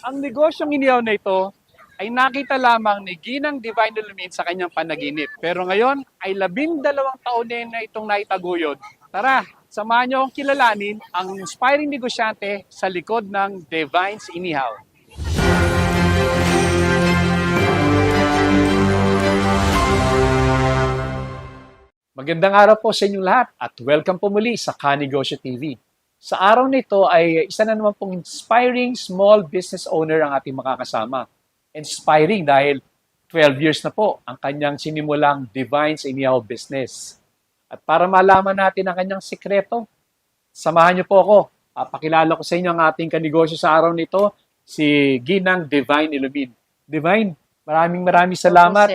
Ang negosyong inihaw na ito ay nakita lamang ni Ginang Divine Illumin sa kanyang panaginip. Pero ngayon ay 12 taon na itong naitaguyod. Tara, samahan niyo akong kilalanin ang inspiring negosyante sa likod ng Divine's Inihaw. Magandang araw po sa inyong lahat at welcome po muli sa Kanegosyo TV. Sa araw na ito ay isa na naman pong inspiring small business owner ang ating makakasama. Inspiring dahil 12 years na po ang kanyang sinimulang Divine's Inihaw business. At para malaman natin ang kanyang sekreto, samahan niyo po ako. Pakilala ko sa inyo ang ating kanegosyo sa araw nito, si Ginang Divine Illumin. Divine, maraming salamat.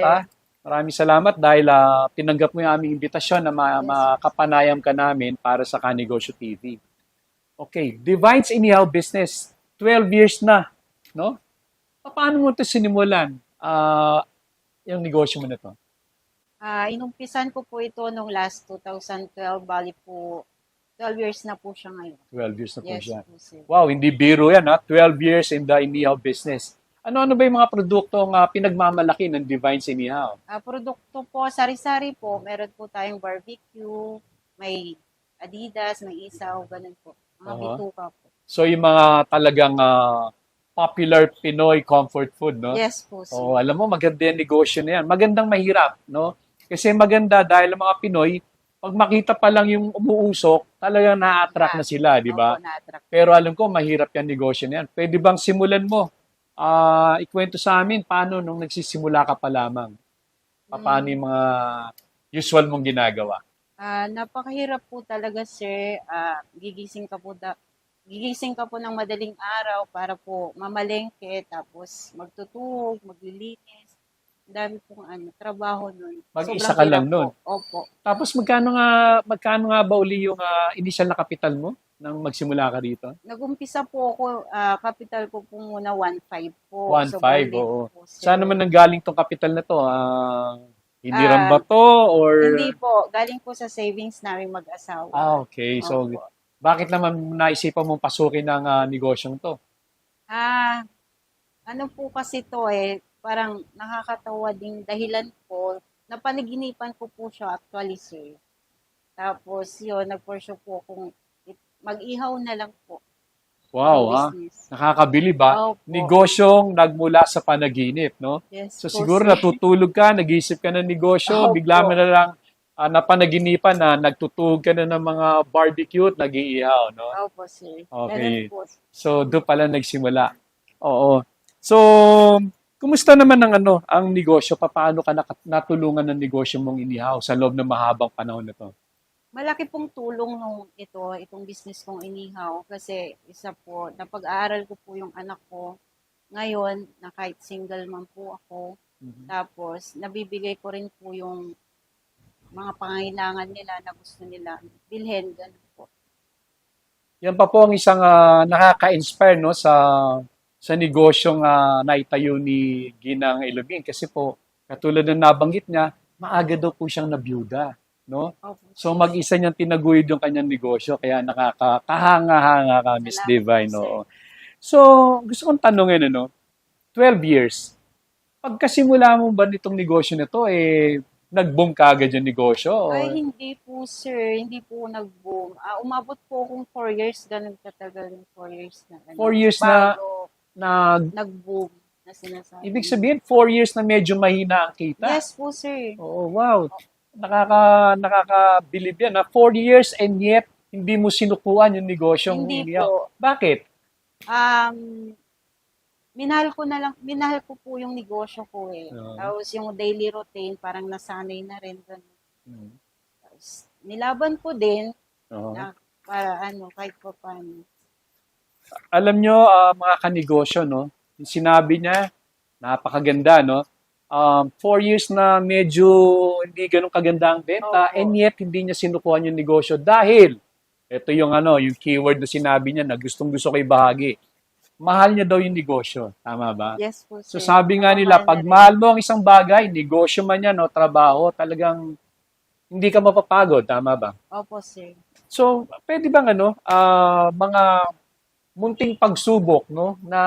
Maraming salamat dahil tinanggap mo yung aming imbitasyon na makapanayam ka namin para sa Kanegosyo TV. Okay, Divine's Inihaw business, 12 years na, no? Paano mo ito sinimulan, yung negosyo mo na ito? Inumpisan ko po ito nung last 2012, bali po 12 years na po siya ngayon. 12 years na po Yes siya. po, sir. Wow, hindi biro yan, 12 years in the Inihaw business. Ano ba yung mga produktong pinagmamalaki ng Divine's Inihaw? Produkto po, sari-sari po. Meron po tayong barbecue, may Adidas, may isaw, ganun po. Mga bituka po. So yung mga talagang popular Pinoy comfort food, no? Yes po, sir. Alam mo, maganda yung negosyo na yan. Magandang mahirap, no? Kasi maganda dahil ang mga Pinoy, pag makita pa lang yung umuusok, talagang na-attract na sila, di ba? Opo, na-attract. Pero alam ko, mahirap yung negosyo na yan. Pwede bang simulan mo? Ikwento sa amin, paano nung nagsisimula ka pa lamang? Paano yung mga usual mong ginagawa? Napakahirap po talaga, sir. Gigising ka po ng madaling araw para po mamalengke, tapos magtutuhog, maglilinis. Ang dami pong trabaho nun. Mag-isa Sobrang ka lang hirap nun? po. Opo. Tapos magkano nga ba uli yung initial na kapital mo nang magsimula ka dito? Nag-umpisa po ako, capital ko po muna 1.5 po. 1.5, Sobrang liit oo. po, sir. Saan naman nanggaling tong kapital na to? Hiniram ba to? Or... Hindi po. Galing po sa savings namin mag-asawa. Okay. So, Opo. bakit naman naisipan mong pasukin ng negosyong to? Ano po kasi to parang nakakatawa ding dahilan po. Napanaginipan ko po siya actually, sir. Tapos yun, nag-pursue po akong mag-ihaw na lang po. Wow, Business. Nakakabili ba? Opo. Negosyong nagmula sa panaginip, no? Yes So po, siguro sir. natutulog ka, nag-iisip ka ng negosyo, Opo. bigla mo na lang napanaginipan na nagtutuhog ka na ng mga barbecue at nag-iihaw, no? Opo, sir. Okay. Ganun po. So doon pala nagsimula. Oo. So, kumusta naman ang negosyo? Paano ka natulungan ng negosyo mong inihaw sa loob ng mahabang panahon na to? Malaki pong tulong itong business kong inihaw kasi isa po, napag-aaral ko po yung anak ko ngayon na kahit single man po ako. Tapos, nabibigay ko rin po yung mga pangangailangan nila na gusto nila bilhin. Ganun po. Yan pa po ang isang nakaka-inspire, no, sa negosyong naitayo ni Ginang Illumin kasi po katulad ng nabanggit niya, maaga daw po siyang nabiyuda, no? Opo. So mag-isa niyang tinaguyod yung kanyang negosyo kaya nakakahanga-hanga ka, Miss Salamat Divine, po, sir. no. So gusto kong tanungin 12 years. Pagkasimula mo ba nitong negosyo na to nag-boom kaagad yung negosyo? Ay, Or hindi po, sir. Hindi po nag-boom. Umabot po akong 4 years. Ganun katagal yung 4 years na. 4 years na bago nag-boom na sinasabi. ibig sabihin 4 years na medyo mahina ang kita. Yes po, sir. Oo, wow. Nakakabilib yan. 4 years and yet hindi mo sinukuan yung negosyong Hindi inihaw. po. Bakit? Minahal ko po yung negosyo ko Oo. Tapos yung daily routine, parang nasanay na rin. Ganun. Tapos, nilaban ko din Oo. na para kahit pa paano. Alam nyo, mga kanegosyo, no? Yung sinabi niya, napakaganda, no? 4 years na medyo hindi ganun kaganda ang benta Opo. and yet hindi niya sinukuhan yung negosyo dahil ito yung keyword na sinabi niya na gustong-gusto ko ibahagi. Mahal niya daw yung negosyo. Tama ba? Yes po, So sir. sabi nga nila, Napamahal pag na rin. mahal mo ang isang bagay, negosyo man yan o trabaho, talagang hindi ka mapapagod. Tama ba? Opo, sir. So, pwede bang mga munting pagsubok, no, na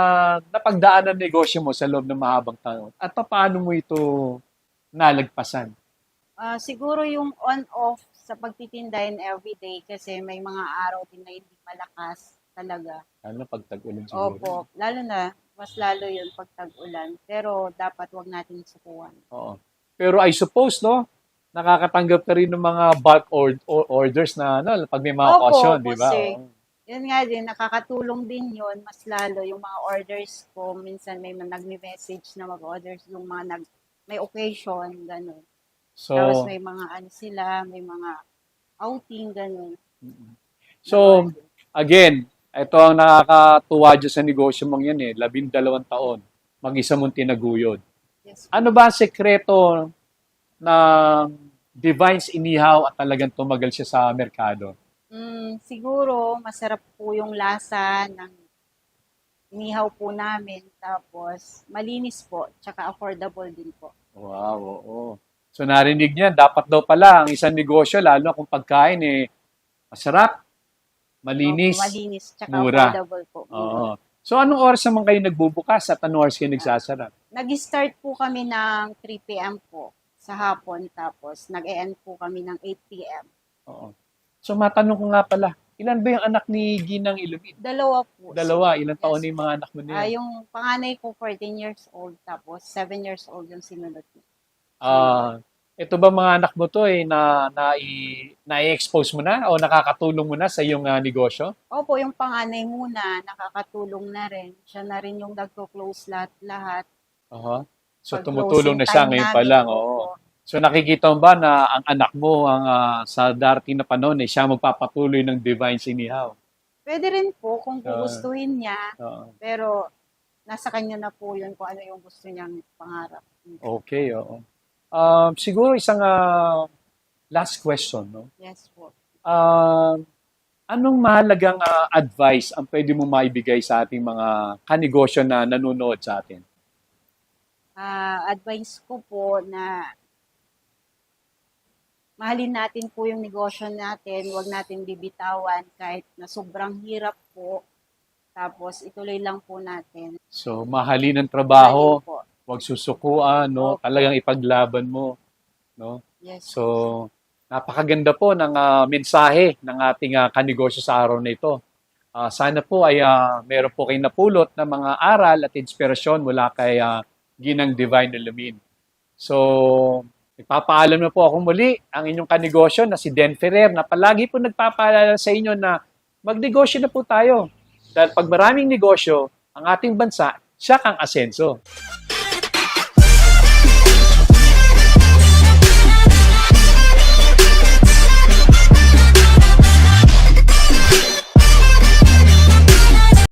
napagdaan ng negosyo mo sa loob ng mahabang taon? At paano mo ito nalagpasan? Siguro yung on-off sa pagtitinda in everyday kasi may mga araw din na hindi malakas talaga. Lalo na pag tag-ulan siguro. Opo, lalo na, mas lalo yun pag tag-ulan. Pero dapat wag natin sukuan. Oo. Pero I suppose, no, nakakatanggap ka rin ng mga bulk orders na, no, pag may mga Opo, occasion, di ba? kasi Oo. yun nga din, nakakatulong din yun, mas lalo yung mga orders ko. Minsan may nagme-message na mag-orders yung mga may occasion, gano'n. Tapos So, may mga ano sila, may mga outing, gano'n. so, again, ito ang nakakatuwa dyan sa negosyo mong yan 12 taon, mag-isa mong tinaguyod. Yes. Ano ba ang sekreto ng Divine's Inihaw at talagang tumagal siya sa merkado? Siguro, masarap po yung lasa ng inihaw po namin. Tapos, malinis po, tsaka affordable din po. Wow, oo. So narinig niya, dapat daw pala ang isang negosyo, lalo kung pagkain masarap, malinis, Opo, malinis, tsaka mura. affordable po. Oo. So anong oras naman kayo nagbubukas at anong oras kayo nagsasara? Nag-start po kami ng 3 p.m. po sa hapon. Tapos, nag-e-end po kami ng 8 p.m. Oo. So matanong ko nga pala, ilan ba yung anak ni Ginang Ilumid? Dalawa po. Dalawa, ilang taon Yes. na yung mga anak mo niya? Yung panganay ko 14 years old. Tapos, 7 years old yung sinunod niya. Ito ba mga anak mo to na-expose mo na o nakakatulong mo na sa iyong negosyo? Opo, yung panganay muna, nakakatulong na rin. Siya na rin yung nagko-close lahat. Aha. So Pag tumutulong na closing siya time ngayon pa namin, lang. opo. Oo. So nakikita mo ba na ang anak mo sa darating na panahon siya magpapatuloy ng Divine Sinihaw? Pwede rin po kung gugustuhin niya. Oo. Pero, nasa kanya na po yun kung ano yung gusto niyang pangarap. Okay, oo. Siguro isang last question, no? Yes po. Anong mahalagang advice ang pwede mo maibigay sa ating mga kanegosyo na nanonood sa atin? Advice ko po na mahalin natin po yung negosyo natin, huwag natin bibitawan kahit na sobrang hirap po. Tapos ituloy lang po natin. So, mahalin ang trabaho, Mahalin po. huwag susukuan, no? Opo. Talagang ipaglaban mo, no? Yes. So, napakaganda po ng mensahe ng ating kanegosyo sa araw na ito. Sana po ay meron po kayong napulot na mga aral at inspirasyon mula kay Ginang Divine Ilumid. So, nagpapaalam na po ako muli ang inyong kanegosyo na si Den Ferrer na palagi po nagpapaalala sa inyo na magnegosyo na po tayo. Dahil pag maraming negosyo, ang ating bansa, siya kang asenso.